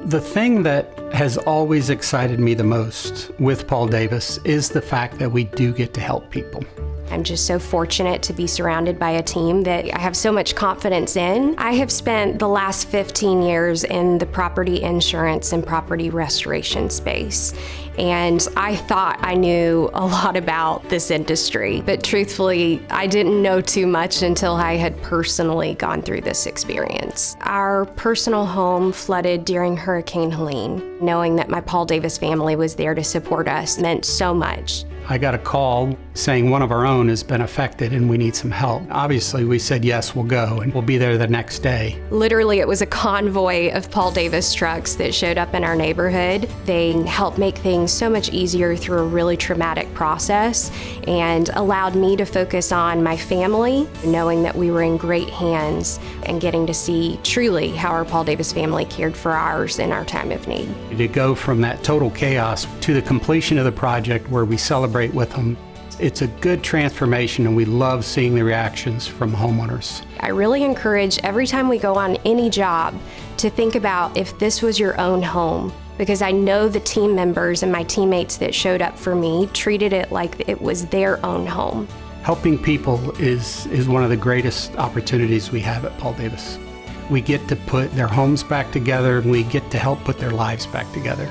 The thing that has always excited me the most with Paul Davis is the fact that we do get to help people. I'm just so fortunate to be surrounded by a team that I have so much confidence in. I have spent the last 15 years in the property insurance and property restoration space, and I thought I knew a lot about this industry, but truthfully, I didn't know too much until I had personally gone through this experience. Our personal home flooded during Hurricane Helene. Knowing that my Paul Davis family was there to support us meant so much. I got a call saying one of our own has been affected and we need some help. Obviously, we said, yes, we'll go, and we'll be there the next day. Literally, it was a convoy of Paul Davis trucks that showed up in our neighborhood. They helped make things so much easier through a really traumatic process and allowed me to focus on my family, knowing that we were in great hands and getting to see truly how our Paul Davis family cared for ours in our time of need. To go from that total chaos to the completion of the project where we celebrate with them, it's a good transformation, and we love seeing the reactions from homeowners. I really encourage every time we go on any job to think about if this was your own home, because I know the team members and my teammates that showed up for me treated it like it was their own home. Helping people is one of the greatest opportunities we have at Paul Davis. We get to put their homes back together, and we get to help put their lives back together.